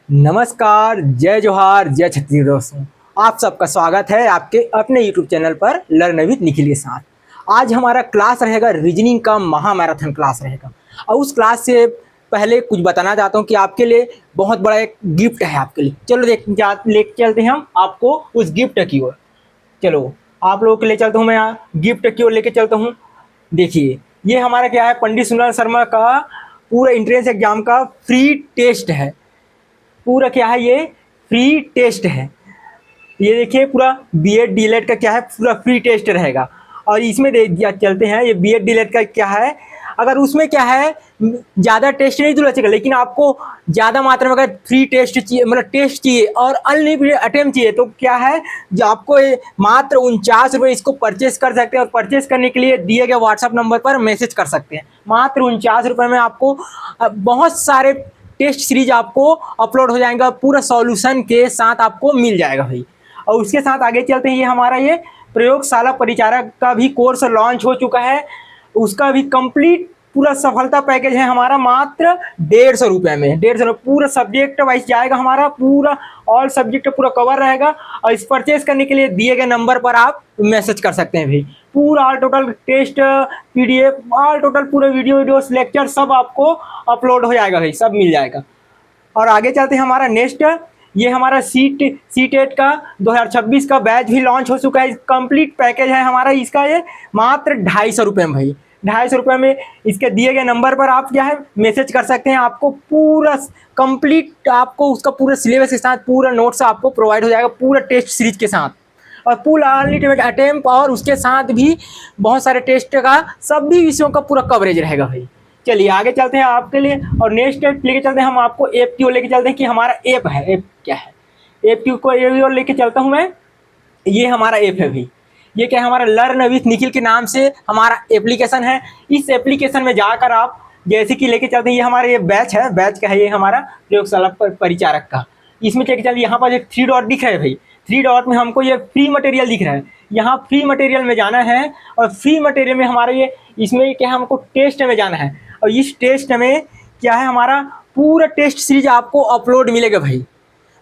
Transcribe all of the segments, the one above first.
नमस्कार, जय जोहार, जय छत्तीसगढ़ दोस्तों। आप सबका स्वागत है आपके अपने यूट्यूब चैनल पर लर्न विद निखिल के साथ। आज हमारा क्लास रहेगा रीजनिंग का महामैराथन क्लास रहेगा। और उस क्लास से पहले कुछ बताना चाहता हूँ कि आपके लिए बहुत बड़ा एक गिफ्ट है आपके लिए। चलो लेके चलते हैं हम आपको उस गिफ्ट की ओर। चलो आप लोगों के लिए चलता हूँ, मैं यहाँ गिफ्ट की ओर लेके चलता हूँ। देखिए ये हमारा क्या है, पंडित सुनील शर्मा का पूरा एंट्रेंस एग्जाम का फ्री टेस्ट है। पूरा क्या है, ये फ्री टेस्ट है। ये देखिए पूरा बीएड डीएलएड का क्या है, पूरा फ्री टेस्ट रहेगा। और इसमें चलते हैं, ये बीएड डीएलएड का क्या है, अगर उसमें क्या है ज़्यादा टेस्ट नहीं दूंगा चलेगा, लेकिन आपको ज़्यादा मात्रा में अगर फ्री टेस्ट चाहिए, मतलब टेस्ट चाहिए और अनलिमिटेड अटेम्प्ट चाहिए, तो क्या है जो आपको मात्र 49 रुपये इसको परचेस कर सकते हैं। और परचेस करने के लिए दिए गए व्हाट्सअप नंबर पर मैसेज कर सकते हैं। मात्र 49 रुपये में आपको बहुत सारे टेस्ट सीरीज आपको अपलोड हो जाएगा, पूरा सॉल्यूशन के साथ आपको मिल जाएगा भाई। और उसके साथ आगे चलते हैं, ये हमारा ये प्रयोगशाला परिचारक का भी कोर्स लॉन्च हो चुका है। उसका भी कंप्लीट पूरा सफलता पैकेज है हमारा, मात्र 150 रुपये में। 150 पूरा सब्जेक्ट वाइज जाएगा हमारा, पूरा ऑल सब्जेक्ट पूरा कवर रहेगा। और इस परचेज करने के लिए दिए गए नंबर पर आप मैसेज कर सकते हैं भाई। पूरा all total test PDF, all total पूरे वीडियो लेक्चर सब आपको अपलोड हो जाएगा भाई, सब मिल जाएगा। और आगे चलते हैं, हमारा नेक्स्ट ये हमारा सी टेट का 2026 का बैच भी लॉन्च हो चुका है। कंप्लीट पैकेज है हमारा इसका, ये मात्र 250 रुपये में भाई। 250 रुपये में इसके दिए गए नंबर पर आप क्या है मैसेज कर सकते हैं। आपको पूरा कंप्लीट, आपको उसका पूरा सिलेबस के साथ पूरा नोट्स आपको प्रोवाइड हो जाएगा, पूरा टेस्ट सीरीज के साथ। और पूरा अनलिमिटेड अटेम्प्ट, और उसके साथ भी बहुत सारे टेस्ट का सभी विषयों का पूरा कवरेज रहेगा भाई। चलिए आगे चलते हैं आपके लिए, और नेक्स्ट स्टेप लेके चलते हैं हम आपको ऐप की ओर लेके चलते हैं कि हमारा ऐप है, ऐप क्या है। ऐप की ओर लेके चलता हूँ मैं। ये हमारा ऐप है भाई, ये क्या है, हमारा लर्न विथ निखिल के नाम से हमारा एप्लीकेशन है। इस एप्लीकेशन में जाकर आप जैसे कि लेके चलते हैं, ये हमारा ये बैच है, बैच का है ये हमारा प्रयोगशाला परिचारक का। इसमें लेके चलिए, यहाँ पर एक 3 डॉट दिख रहा है भाई। 3 डॉट में हमको ये फ्री मटेरियल दिख रहा है, यहाँ फ्री मटेरियल में जाना है। और फ्री मटेरियल में हमारा ये इसमें क्या है, हमको टेस्ट में जाना है। और इस टेस्ट में क्या है, हमारा पूरा टेस्ट सीरीज आपको अपलोड मिलेगा भाई।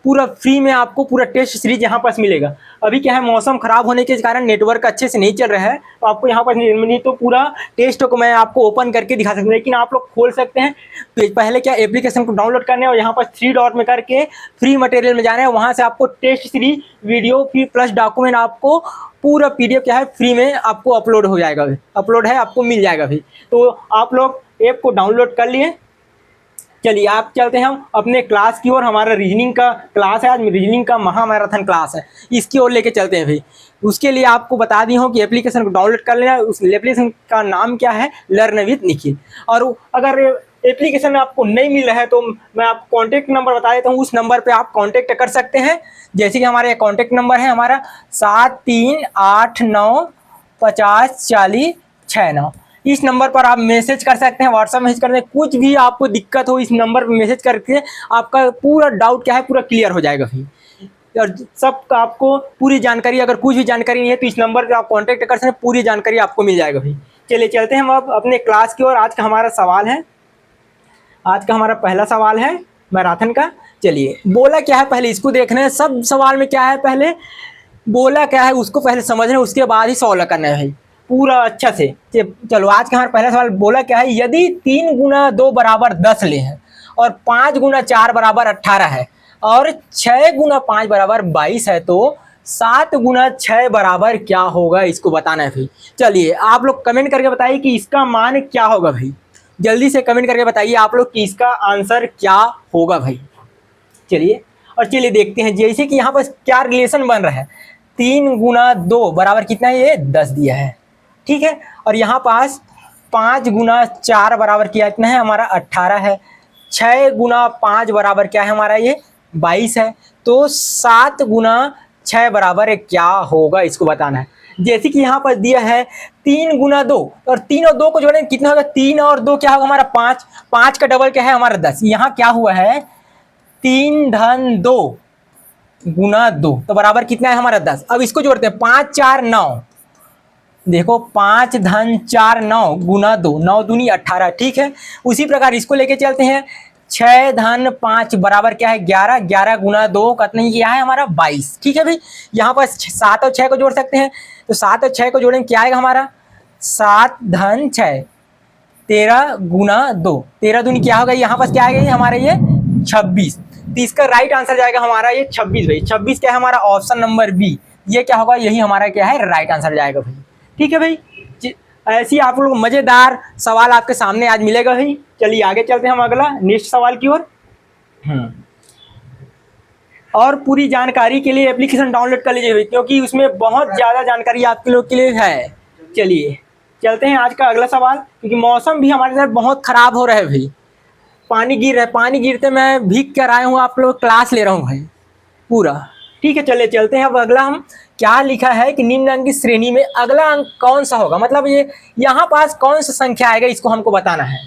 पूरा फ्री में आपको पूरा टेस्ट सीरीज यहाँ पास मिलेगा। अभी क्या है, मौसम खराब होने के कारण नेटवर्क अच्छे से नहीं चल रहा है, तो आपको यहाँ पर नहीं, तो पूरा टेस्ट को मैं आपको ओपन करके दिखा सकता हूँ। लेकिन आप लोग खोल सकते हैं। पहले क्या, एप्लीकेशन को डाउनलोड करने और यहाँ पर 3 डॉट में करके फ्री मटेरियल में जाना है। वहाँ से आपको टेस्ट सीरीज वीडियो फिर प्लस डॉक्यूमेंट आपको पूरा पीडीएफ क्या है फ्री में आपको अपलोड हो जाएगा, अपलोड है आपको मिल जाएगा भाई। तो आप लोग ऐप को डाउनलोड कर लिए। चलिए आप चलते हैं हम अपने क्लास की ओर। हमारा रीजनिंग का क्लास है आज, रीजनिंग का महामैराथन क्लास है, इसकी ओर लेके चलते हैं भाई। उसके लिए आपको बता दी हूँ कि एप्लीकेशन को डाउनलोड कर लेना। उस एप्लीकेशन का नाम क्या है, लर्न विद निखिल। और अगर एप्लीकेशन आपको नहीं मिल रहा है तो मैं आपको कॉन्टैक्ट नंबर बता देता हूँ, उस नंबर पर आप कॉन्टैक्ट कर सकते हैं। जैसे कि हमारे कॉन्टैक्ट नंबर है हमारा 7389504069। इस नंबर पर आप मैसेज कर सकते हैं, व्हाट्सएप मैसेज करते हैं। कुछ भी आपको दिक्कत हो, इस नंबर पर मैसेज करके आपका पूरा डाउट क्या है पूरा क्लियर हो जाएगा भाई। और सब आपको पूरी जानकारी, अगर कुछ भी जानकारी नहीं है तो इस नंबर पर आप कांटेक्ट कर सकते हैं, पूरी जानकारी आपको मिल जाएगा भाई। चलिए चलते हैं हम अब अपने क्लास की ओर। आज का हमारा सवाल है, आज का हमारा पहला सवाल है मैराथन का। चलिए बोला क्या है पहले इसको देखना है। सब सवाल में क्या है, पहले बोला क्या है उसको पहले समझना है, उसके बाद ही सॉल्व करना है भाई पूरा अच्छा से। चलो आज का हमारा पहला सवाल बोला क्या है, यदि 3 गुना 2 बराबर 10 ले हैं और 5 गुना 4 बराबर 18 है और 6 गुना 5 बराबर 22 है, तो 7 गुना 6 बराबर क्या होगा, इसको बताना है भाई। चलिए आप लोग कमेंट करके बताइए कि इसका मान क्या होगा भाई। जल्दी से कमेंट करके बताइए आप लोग कि इसका आंसर क्या होगा भाई। चलिए और चलिए देखते हैं, जैसे कि यहाँ पर क्या रिलेशन बन रहा है। 3 गुना 2 बराबर कितना है, ये 10 दिया है, ठीक है। और यहाँ पास 5 गुना 4 बराबर क्या कितना है, हमारा 18 है। 6 गुना 5 बराबर क्या है हमारा, ये 22 है। तो 7 गुना 6 बराबर क्या होगा, इसको बताना है। जैसे कि यहाँ पर दिया है 3 गुना 2, और 3 और 2 को जोड़ें कितना होगा, 3 और 2 क्या होगा हमारा 5। 5 का डबल क्या है हमारा 10। यहाँ क्या हुआ है 3 धन 2 गुना 2, तो बराबर कितना है हमारा 10। अब इसको जोड़ते हैं, 5 4 9, देखो 5 धन 4 9 गुना 2, 9 दूनी 18, ठीक है। उसी प्रकार इसको लेके चलते हैं, 6 धन 5 बराबर क्या है 11, 11 गुना 2 कितना ही क्या है हमारा 22। ठीक है भाई, यहाँ पर 7 और 6 को जोड़ सकते हैं, तो 7 और 6 को जोड़ेंगे क्या आएगा हमारा 7 धन 6, 13 गुना 2, 13 दूनी क्या होगा यहाँ पर क्या आएगा हमारा ये 26। तो इसका राइट आंसर जाएगा हमारा ये 26 भाई। 26 क्या है हमारा ऑप्शन नंबर बी, ये क्या होगा यही हमारा क्या है राइट आंसर जाएगा भाई। ठीक है भाई, ऐसी आप लोग मजेदार सवाल आपके सामने आज मिलेगा भाई। चलिए आगे चलते हैं हम अगला नेक्स्ट सवाल की ओर। और पूरी जानकारी के लिए एप्लीकेशन डाउनलोड कर लीजिए भाई, क्योंकि उसमें बहुत ज़्यादा जानकारी आपके लोग के लिए है। चलिए चलते हैं आज का अगला सवाल, क्योंकि मौसम भी हमारे साथ बहुत ख़राब हो रहा है भाई, पानी गिर रहा है, पानी गिरते मैं भीग कर आया हूँ, आप लोग क्लास ले रहा हूँ भाई पूरा। ठीक है चलिए चलते हैं अब अगला। हम क्या लिखा है कि निम्न अंक की श्रेणी में अगला अंक कौन सा होगा, मतलब ये यहाँ पास कौन सा संख्या आएगा इसको हमको बताना है।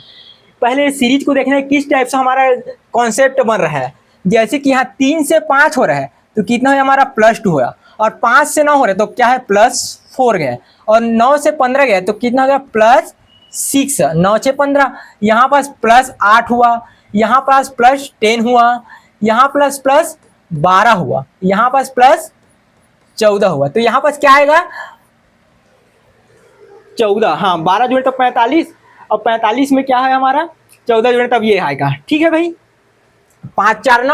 पहले सीरीज को देखना है किस टाइप से हमारा कॉन्सेप्ट बन रहा है। जैसे कि यहाँ 3 से 5 हो रहा है तो कितना है हमारा +2 हुआ, और 5 से 9 हो रहा है तो क्या है +4 गया, और 9 से 15 गया तो कितना हो गया +6, 9 से 15, यहाँ पास +8 हुआ, यहाँ पास +10 हुआ, यहाँ प्लस 12 हुआ, यहाँ पास +14 हुआ। तो यहाँ पास क्या आएगा 14, हाँ 12 जोड़े तो 45, और 45 में क्या है हमारा 14 जोड़े तब ये आएगा। ठीक है भाई, 5 4 9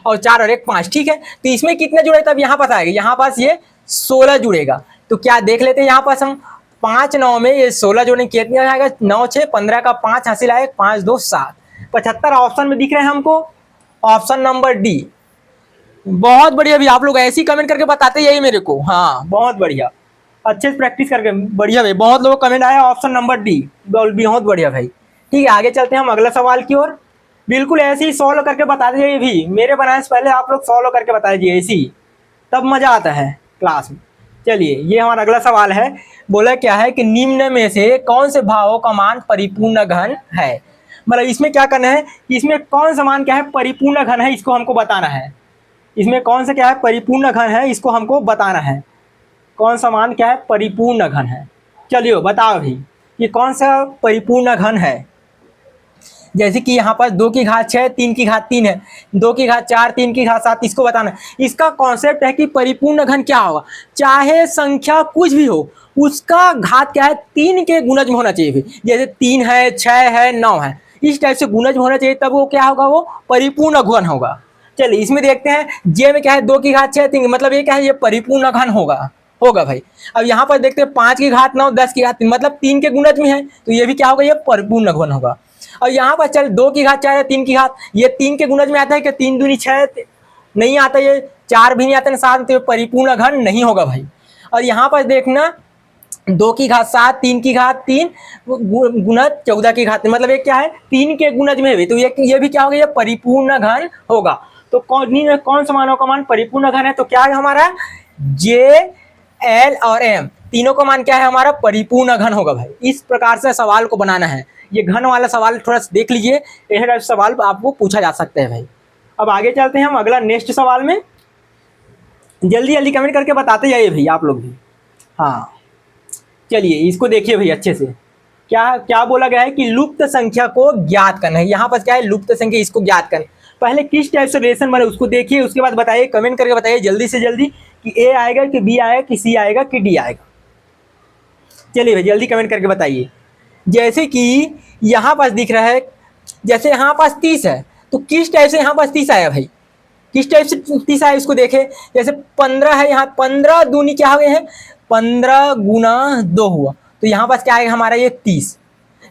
और 4 और 1 5। ठीक है, तो इसमें कितने जुड़े तब यहाँ पास आएगा, यहाँ पास ये 16 जुड़ेगा। तो क्या देख लेते हैं यहाँ पास हम 5 9 में ये 16 जोड़े कितने आएगा 9 6 15 का 5 हासिल आएगा 5 2 7, 75 ऑप्शन में दिख रहे हैं हमको, ऑप्शन नंबर डी। बहुत बढ़िया भी, आप लोग ऐसे ही कमेंट करके बताते यही मेरे को, हाँ बहुत बढ़िया, अच्छे से प्रैक्टिस करके बढ़िया भाई। बहुत लोगों को कमेंट आया ऑप्शन नंबर डी, बहुत बढ़िया भाई। ठीक है आगे चलते हैं हम अगला सवाल की ओर। बिल्कुल ऐसे ही सॉल्व करके बता दीजिए भी, मेरे बनाने से पहले आप लोग सॉल्व करके बता दीजिए ऐसे ही, तब मजा आता है क्लास में। चलिए ये हमारा अगला सवाल है, बोला क्या है कि निम्न में से कौन से भावों का मान परिपूर्ण घन है। मतलब इसमें क्या करना है, इसमें कौन सा मान क्या है परिपूर्ण घन है इसको हमको बताना है। इसमें कौन सा क्या है परिपूर्ण घन है इसको हमको बताना है, कौन सा मान क्या है परिपूर्ण घन है। चलिए बताओ भाई ये कौन सा परिपूर्ण घन है। जैसे कि यहाँ पर 2 की घात 6 3 की घात 3 है, 2 की घात 4 3 की घात 7, इसको बताना है। इसका कॉन्सेप्ट है कि परिपूर्ण घन क्या होगा, चाहे संख्या कुछ भी हो उसका घात क्या है 3 के गुणज में होना चाहिए। जैसे 3 है 6 है 9 है, इस टाइप से गुणज होना चाहिए, तब वो क्या होगा वो परिपूर्ण घन होगा। चलिए इसमें देखते हैं, जे में क्या है 2 की घात 6 3, मतलब ये क्या है ये परिपूर्ण घन होगा भाई। अब यहाँ पर देखते हैं 5 की घात 9 10 की घात 3, मतलब 3 के गुणज में है, तो ये भी क्या होगा ये परिपूर्ण घन होगा। और यहाँ पर चल 2 की घात 4 है 3 की घात, ये 3 के गुणज में आता है कि 3 दूनी 6 नहीं आता, ये 4 भी नहीं आता 7, तो परिपूर्ण घन नहीं होगा भाई। और यहाँ पर देखना 2 की घात 7 3 की घात 3 गुणज 14 की घात 3, मतलब ये क्या है 3 के गुणज में भी, तो ये भी क्या होगा ये परिपूर्ण घन होगा। तो कौन सा मानों का मान परिपूर्ण घन है, तो क्या है हमारा जे एल और एम तीनों का मान क्या है हमारा परिपूर्ण घन होगा भाई। इस प्रकार से सवाल को बनाना है, ये घन वाला सवाल थोड़ा सा देख लीजिए, यह सवाल आपको पूछा जा सकता है भाई। अब आगे चलते हैं हम अगला नेक्स्ट सवाल में, जल्दी जल्दी कमेंट करके बताते जाइए भाई आप लोग भी। हाँ चलिए इसको देखिए भाई अच्छे से, क्या क्या बोला गया है कि लुप्त संख्या को ज्ञात करना है। यहाँ पर क्या है लुप्त संख्या, इसको ज्ञात करना। पहले किस टाइप से रिलेशन बने उसको देखिए, उसके बाद बताइए, कमेंट करके बताइए जल्दी से जल्दी कि ए आएगा कि बी आएगा कि सी आएगा कि डी आएगा। चलिए भाई जल्दी कमेंट करके बताइए। जैसे कि यहाँ पास दिख रहा है, जैसे यहाँ पास 30 है तो किस टाइप से यहाँ पास 30 आया भाई, किस टाइप से 30 आया इसको देखे। जैसे 15 है, यहाँ 15 दूनी क्या हो गए हैं 15 गुना 2 हुआ, तो यहाँ पास क्या आएगा हमारा ये 30।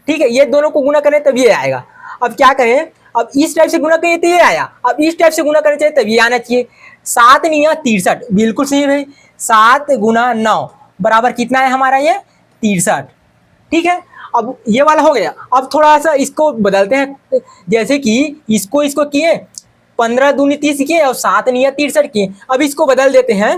ठीक है, ये दोनों को गुना करें तब ये आएगा। अब क्या करें, अब इस टाइप से गुना करें तो ये आया, अब इस टाइप से गुना करना चाहिए तब ये आना चाहिए। 7 9 63, बिल्कुल सही भाई, 7 गुना 9 बराबर कितना है हमारा ये 63। ठीक है, अब ये वाला हो गया। अब थोड़ा सा इसको बदलते हैं, जैसे कि इसको किए 15 दूनी 30 किए और 7 9 63 किए। अब इसको बदल देते हैं,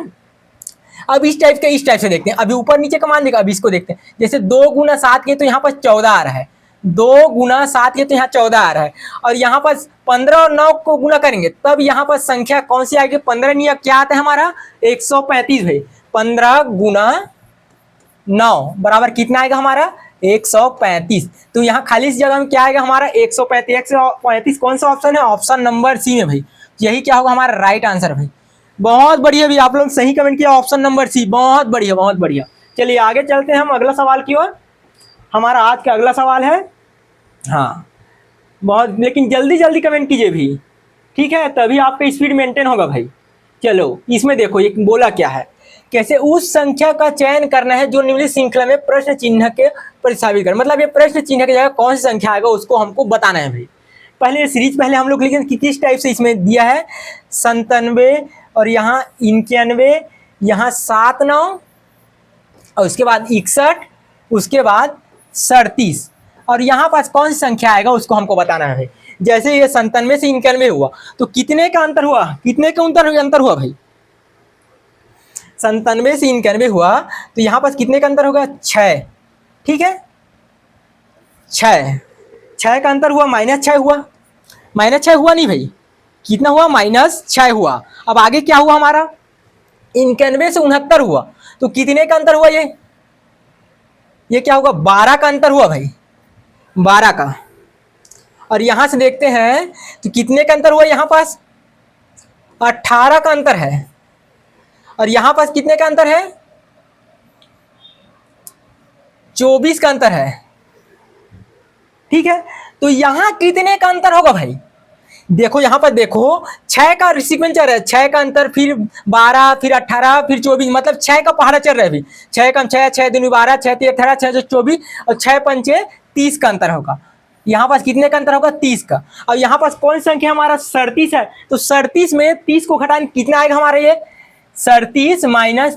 अब इस टाइप से देखते हैं। अभी ऊपर नीचे का मान देखा, अब इसको देखते हैं। जैसे 2 गुना 7 किए तो यहाँ पर 14 आ रहा है, 2 गुना 7 किए तो यहाँ 14 आ रहा है, और यहाँ पर 15 और 9 को गुना करेंगे तब यहाँ पर संख्या कौन सी आएगी 15 नहीं क्या आता है हमारा 135 भाई। 15 गुना 9 बराबर कितना आएगा हमारा 135। तो यहाँ खाली इस जगह में क्या आएगा हमारा 135। 135 कौन सा ऑप्शन है? ऑप्शन नंबर सी में भाई। यही क्या होगा हमारा राइट आंसर भाई। बहुत बढ़िया भाई, आप लोग सही कमेंट किया, ऑप्शन नंबर सी। बहुत बढ़िया बहुत बढ़िया। चलिए आगे चलते हैं हम अगला सवाल की ओर। हमारा आज का अगला सवाल है, हाँ बहुत, लेकिन जल्दी जल्दी कमेंट कीजिए भी, ठीक है, तभी आपका स्पीड मेंटेन होगा भाई। चलो इसमें देखो ये बोला क्या है, कैसे उस संख्या का चयन करना है जो निम्नलिखित श्रृंखला में प्रश्न चिन्ह के प्रतिस्थापित कर, मतलब ये प्रश्न चिन्ह की जगह कौन सी संख्या आएगा उसको हमको बताना है भाई। पहले सीरीज पहले हम लोग लिखेंगे कि किस टाइप से इसमें दिया है, 97 और यहाँ 91, यहाँ 79 और उसके बाद 61, उसके बाद 37, और यहाँ पास कौन सी संख्या आएगा उसको हमको बताना है भाई। जैसे ये 97 से 91 हुआ तो कितने का अंतर हुआ, कितने का अंतर हुआ भाई? 97 से 91 हुआ तो यहाँ पास कितने का अंतर होगा? 6, ठीक है, 6 का अंतर हुआ, -6 हुआ, -6 हुआ नहीं भाई, कितना हुआ? -6 हुआ। अब आगे क्या हुआ हमारा? 91 से 69 हुआ तो कितने का अंतर हुआ? ये क्या होगा? 12 का अंतर हुआ भाई, 12 का। और यहां से देखते हैं तो कितने का अंतर हुआ? यहाँ पास 18 का अंतर है, और यहां पास कितने का अंतर है? 24 का अंतर है, ठीक है। तो यहां कितने का अंतर होगा भाई? देखो यहां पर देखो 6 का सीक्वेंस चल रहा है, 6 का अंतर, फिर 12, फिर 18, फिर 24, मतलब 6 का पहाड़ा चल रहा है भाई। 6 कम 6, 6 दूनी 12, 6 तीन 18, 6 24 और 6 पंचे 30 का अंतर होगा। यहाँ पास कितने का अंतर होगा? 30 का। और यहाँ पास कौन सी संख्या हमारा? 37 है। तो 37 में 30 को घटाने कितना आएगा हमारा? ये 37 -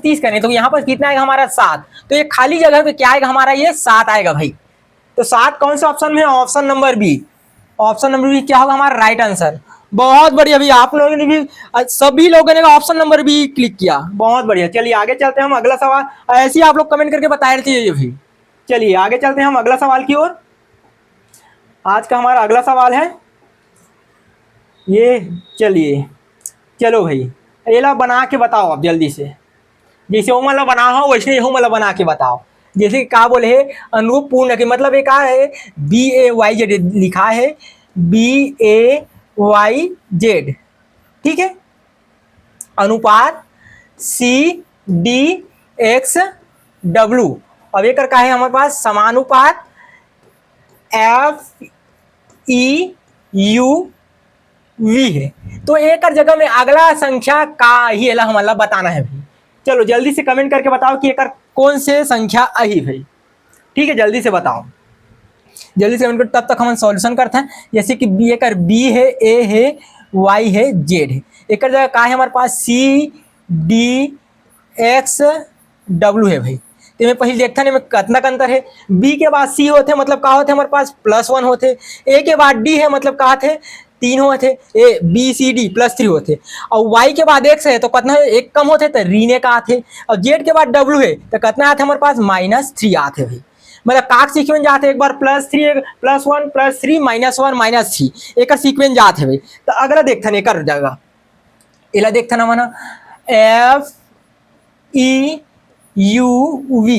30 करें तो यहाँ पर कितना आएगा हमारा? 7। तो ये खाली जगह पे क्या आएगा हमारा? ये 7 आएगा भाई। तो 7 कौन से ऑप्शन में है? Option number B. Option number B क्या होगा हमारा राइट आंसर। बहुत बढ़िया भैया, आप लोगों ने भी, सभी लोगों ने ऑप्शन नंबर बी क्लिक किया, बहुत बढ़िया। चलिए आगे चलते हैं हम अगला सवाल। ऐसे ही आप लोग कमेंट करके बताए रहिए भाई। चलिए आगे चलते हैं हम अगला सवाल की ओर। आज का हमारा अगला सवाल है ये, चलिए चलो भाई, ये ला बना के बताओ आप जल्दी से, जैसे वो मतलब बना हो वैसे ही मतलब बना के बताओ। जैसे क्या बोले है, अनुरूप पूर्ण के मतलब ये क्या है? BAYZ लिखा है, BAYZ, ठीक है, अनुपात CDXW। अब ये कर का है हमारे पास समानुपात FEUV है। तो एक जगह में अगला संख्या का ही हमारा बताना है भाई। चलो जल्दी से कमेंट करके बताओ कि एक कौन से संख्या आई भाई, ठीक है, जल्दी से बताओ, जल्दी से कमेंट करो, तब तक हम सॉल्यूशन करते हैं। जैसे कि बी एक बी है, ए है, वाई है, जेड है। एक जगह का है हमारे पास CDXW है भाई। तो मैं पहले देखता नहीं कितना का अंतर है। बी के बाद सी होते मतलब कहा होते हमारे पास +1 होते, ए के बाद डी है मतलब कहा थे 3 होते, ए बी सी डी +3 होते, और वाई के बाद एक्स है तो कितना है? 1 कम होते तो रीने का आते, और जेड के बाद डब्ल्यू है तो कितना आते हमारे पास? -3 आते भाई। मतलब काक सीक्वेंस जाते एक बार +3 +1 +3 -1 -3 एक सीक्वेंस जाते भाई। तो अगला देखते एक जगह इला देखते ना मना FEUV,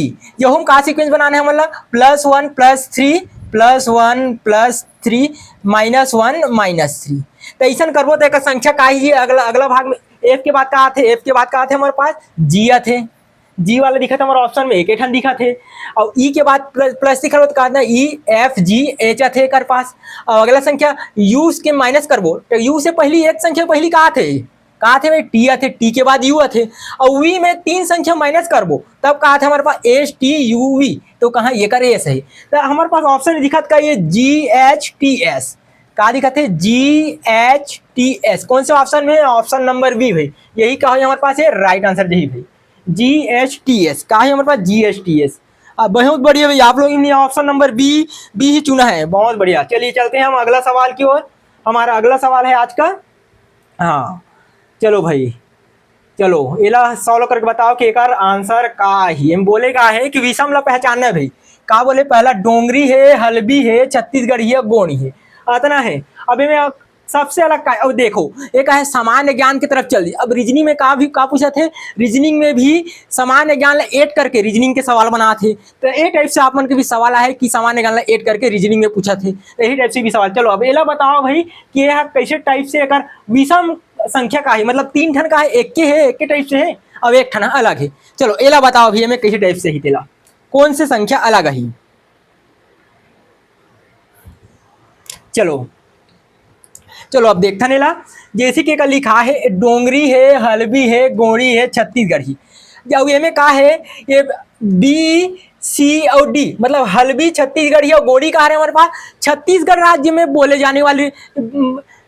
जो हम का सीक्वेंस बनाना है मतलब +1 +3 +1 +3 -1 -3। तो ऐसा करबो तो एक संख्या का ही अगला अगला भाग में एफ के बाद का आते, एफ के बाद का आते हमारे पास जी थे, जी वाला दिखा था हमारे ऑप्शन में, एक ठन दिखा थे, और ई के बाद प्लस दिखा तो कहा EFGH थे कर पास। और अगला संख्या यू के माइनस करबो तो यू से पहली एक संख्या पहली कहा थे भाई टी थे, टी के बाद यू थे, और वी में 3 संख्या माइनस करबो तब कहा था हमारे पास STUV। तो कहाँ ये करे सही, तो हमारे पास ऑप्शन दिखा था ये GHTS, कहा दिखा थे GHTS। कौन से ऑप्शन में? ऑप्शन नंबर बी भाई। यही कहा हमारे पास है राइट आंसर यही भाई, GHTS कहा है हमारे पास GHTS। बहुत बढ़िया भाई, आप लोगों ने ऑप्शन नंबर बी ही चुना है, बहुत बढ़िया। चलिए चलते हैं हम अगला सवाल की ओर। हमारा अगला सवाल है आज का, हाँ चलो भाई, चलो इला सॉल्व करके बताओ कि एक आंसर का ही हम बोलेगा है कि विषम ला पहचानना है भाई। का बोले? पहला डोंगरी है, हल्बी है, छत्तीसगढ़ी है, गोणी है, इतना है। अभी मैं सबसे अलग का। अब देखो एक है सामान्य ज्ञान की तरफ चल दी। अब रीजनिंग में का पूछा थे, रीजनिंग में भी सामान्य ज्ञान ऐड करके रीजनिंग के सवाल बना थे। तो एक टाइप से आप मन के भी सवाल है कि सामान्य ज्ञान ऐड करके रीजनिंग में पूछा थे, तो यही टाइप से भी सवाल। चलो अब एला बताओ भाई कि यह कैसे टाइप से अगर विषम संख्या का है, मतलब 3 ठन का है, एक के है, एक के टाइप से है, अब एक ठन अलग है। चलो एला बताओ भैया मैं कैसे टाइप से ही तेला कौन से संख्या अलग है। चलो चलो अब देखता नेला, जैसे कि लिखा है डोंगरी है, हलबी है, गोरी है, छत्तीसगढ़ी। जब ये में कहा है ये बी सी और डी, मतलब हलबी छत्तीसगढ़ी और गोरी कहा है हमारे पास छत्तीसगढ़ राज्य में बोले जाने वाली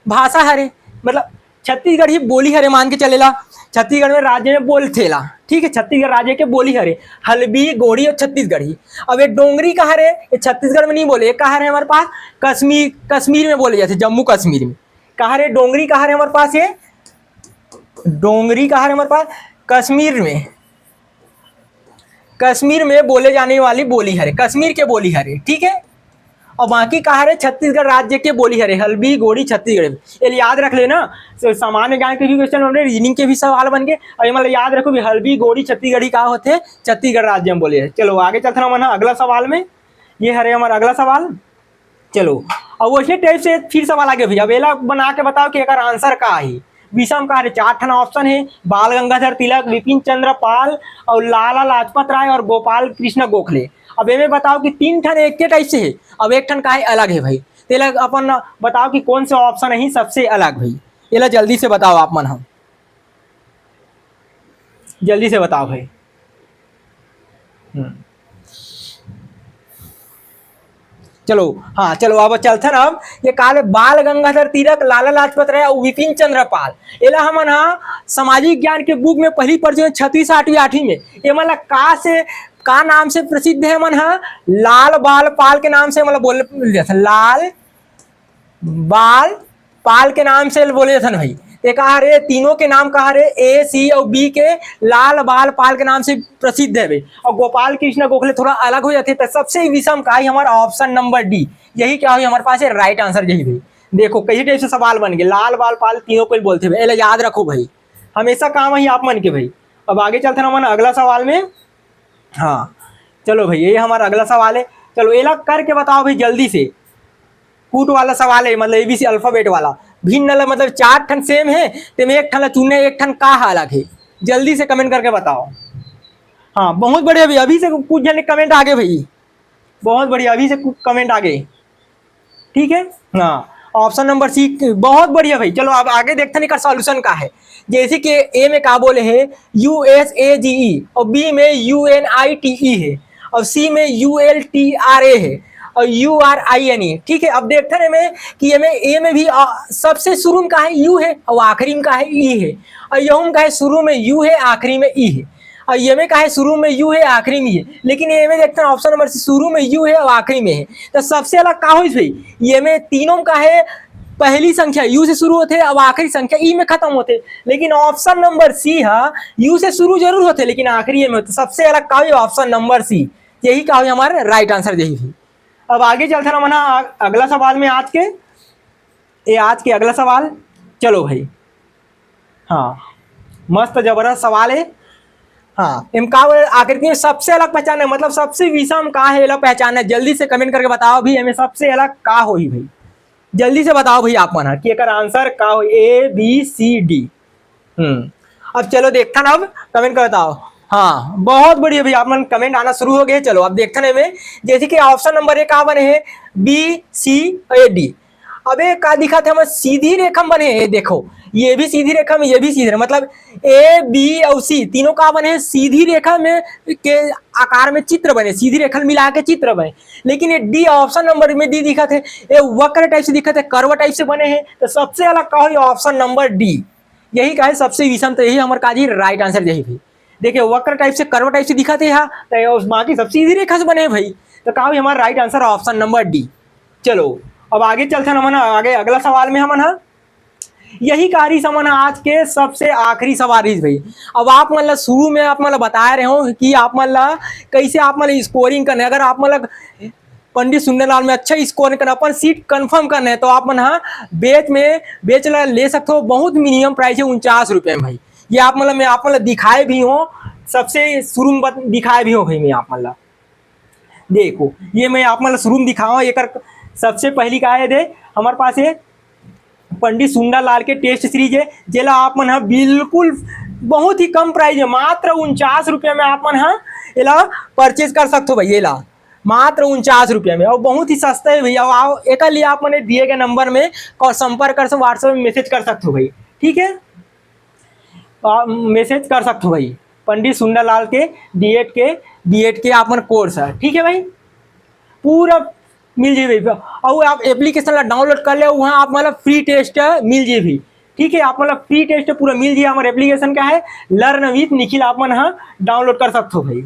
भाषा हरे, मतलब छत्तीसगढ़ी बोली हरे मान के चलेला, छत्तीसगढ़ में राज्य में बोल थेला। ठीक है, छत्तीसगढ़ राज्य के बोली हरे हलबी, गोरी और छत्तीसगढ़ी। अब ये डोंगरी कहा रे, ये छत्तीसगढ़ में नहीं बोले, ये कहा रे हमारे पास कश्मीर में बोले जाते, जम्मू कश्मीर में। कहा रे डोंगरी कहा रे हमारे पास, ये डोंगरी कहा रे हमारे पास कश्मीर में बोले जाने वाली बोली हरे, कश्मीर के बोली हरे। ठीक है, और बाकी कहा रे छत्तीसगढ़ राज्य के बोली हरे हलबी, गोरी, छत्तीसगढ़। ये याद रख लेना, सामान्य ज्ञान के भी क्वेश्चन बन रहे, रीजनिंग के भी सवाल बन गए, और ये मतलब याद रखो भी हलबी, गोरी, छत्तीसगढ़ी कहा होते छत्तीसगढ़ राज्य में बोले। चलो आगे चलते ना अगला सवाल में, ये हरे हमारा अगला सवाल। चलो अब उसी टाइप से फिर सवाल आगे भैया, वेला बना के बताओ कि अगर आंसर का है। विषम का है, 4 ठन ऑप्शन है, बाल गंगाधर तिलक, विपिन चंद्र पाल और लाला लाजपत राय और गोपाल कृष्ण गोखले। अब ये बताओ कि 3 ठन एक के टाइप से है, अब एक ठन का है अलग है भाई। तेला अपन बताओ कि कौन से ऑप्शन है सबसे अलग भाई, ये जल्दी से बताओ आप मन, हम जल्दी से बताओ भाई। चलो हाँ चलो अब चलते ना, अब ये काल बाल गंगाधर तिलक, लाला लाजपत राय और विपिन चंद्र पाल। एला हमन सामाजिक ज्ञान के बुक में पहली पढ़ 36 8वीं 8वीं में। ये मतलब का नाम से प्रसिद्ध है मन, लाल बाल पाल के नाम से, मतलब बोले लाल बाल पाल के नाम से बोले जाते भाई। ये कहा रे तीनों के नाम कहा रे ए सी और बी के लाल बाल पाल के नाम से प्रसिद्ध है भाई। और गोपाल कृष्ण गोखले थोड़ा अलग हो जाते, तो सबसे विषम का ही हमारा ऑप्शन नंबर डी, यही क्या हुई हमारे पास है राइट आंसर यही भाई। देखो कई टाइप से सवाल बन गए, लाल बाल पाल तीनों को बोलते भाई, याद रखो भाई, हमेशा काम है आप मन के भाई। अब आगे चलते ना मन अगला सवाल में। हाँ चलो भाई ये हमारा अगला सवाल है, चलो एला करके बताओ भाई जल्दी से। कूट वाला सवाल है, मतलब एबीसी अल्फाबेट वाला, भिन्न मतलब 4 ठन सेम है, तो में एक ठन चुने, एक ठन का अलग है, जल्दी से कमेंट करके बताओ। हाँ बहुत बढ़िया भाई, अभी से कुछ जन कमेंट आगे भाई, बहुत बढ़िया, अभी से कमेंट आगे। ठीक है, हाँ ऑप्शन नंबर सी बहुत बढ़िया भाई। चलो अब आगे देखते नहीं कर सॉल्यूशन का है, जैसे कि ए में का बोले है USAGE और बी में UNITE है और सी में ULTRA है और URINE। ठीक है, अब देखते हैं में कि ए में भी सबसे शुरू में का है यू है और आखिरी में का है ई है, और यहू में का है शुरू में यू है आखिरी में ई है, और ये में का है शुरू में यू है आखिरी में है। लेकिन ये में देखते हैं ऑप्शन नंबर शुरू में यू है और आखिरी में है, तो सबसे अलग का हो भाई। ये में तीनों का है पहली संख्या यू से शुरू होते, अब आखिरी संख्या ई में खत्म होते, लेकिन ऑप्शन नंबर सी है यू से शुरू जरूर होते लेकिन आखिरी में होते। सबसे अलग का हो ऑप्शन नंबर सी, यही का हो हमारा राइट आंसर यही है। अब आगे चलते ना मना अगला सवाल में, आज के अगला सवाल। चलो भाई हाँ मस्त जबरदस्त सवाल है। हाँ इनका आकृति में सबसे अलग पहचान है, मतलब सबसे विषम का है अलग पहचान है, जल्दी से कमेंट करके बताओ भी हमें सबसे अलग का हो ही भाई, जल्दी से बताओ भाई आप मना कि अगर आंसर का हो ABCD। अब चलो देखता ना, अब कमेंट कर बताओ। हाँ बहुत बढ़िया भाई, आप मन कमेंट आना शुरू हो गए। चलो अब देखते हैं में, जैसे कि ऑप्शन नंबर ए का बने हैं BCAD। अब एक का दिखा था हमें सीधी रेखा बने हैं, देखो ये भी सीधी रेखा में, ये भी सीधी, मतलब A, B और C तीनों का बने हैं सीधी रेखा में के आकार में चित्र बने, सीधी रेखा मिला के चित्र बने। लेकिन ये डी ऑप्शन नंबर में डी दिखा थे, ये वक्र टाइप से दिखा थे, कर्व टाइप से बने हैं, तो सबसे अलग का हो ऑप्शन नंबर डी, यही का है सबसे विषम, तो यही हमारे का जी राइट आंसर यही भाई। देखिए वक्र टाइप से कर्व टाइप से दिखा थे यहाँ, तो बाकी सब सीधी रेखा से बने हैं भाई, तो कहा हमारा right answer option number D. चलो अब आगे चलते हैं, आगे अगला सवाल में हम यही कारी समन आज के सबसे आखिरी सवाल भाई। अब आप मतलब शुरू में आप मतलब बता रहे हो कि आप मतलब कैसे आप मतलब स्कोरिंग करने, अगर आप मतलब पंडित सुंदरलाल में अच्छा स्कोर करना, अपन सीट कंफर्म करना है तो आप मन हाँ बेच ले सकते हो। बहुत मिनिमम प्राइस है 49 रुपये में भाई। ये आप मतलब मैं आप मतलब दिखाए भी हो, सबसे शुरू में दिखाए भी हो भाई। मैं आप मतलब देखो, ये मैं आप मतलब शुरू में दिखाऊँ एक सबसे पहली का है दे हमारे पास है पंडित सुंदरलाल के टेस्ट सीरीज है, जेला आप मन हाँ बिल्कुल बहुत ही कम प्राइस है, मात्र 49 रुपये में आप मन हाँ एला परचेज कर सकते हो भाई। ये ला मात्र 49 रुपये में और बहुत ही सस्ता है भैया। आओ एक लिए आप मैंने दिए गए नंबर में संपर्क कर सकते, व्हाट्सएप में मैसेज कर सकते हो भाई। ठीक है, मैसेज कर सकते हो भाई। पंडित सुंदरलाल के डीएड के आप मन कोर्स है। ठीक है भाई, पूरा मिल जाए भाई। और आप एप्लीकेशन ला डाउनलोड कर ले, वहाँ आप मतलब फ्री टेस्ट मिल जाए भी। ठीक है, आप मतलब फ्री टेस्ट पूरा मिल जाए। हमारे एप्लीकेशन का है लर्न विथ निखिल, आप मन हाँ डाउनलोड कर सकते हो भाई।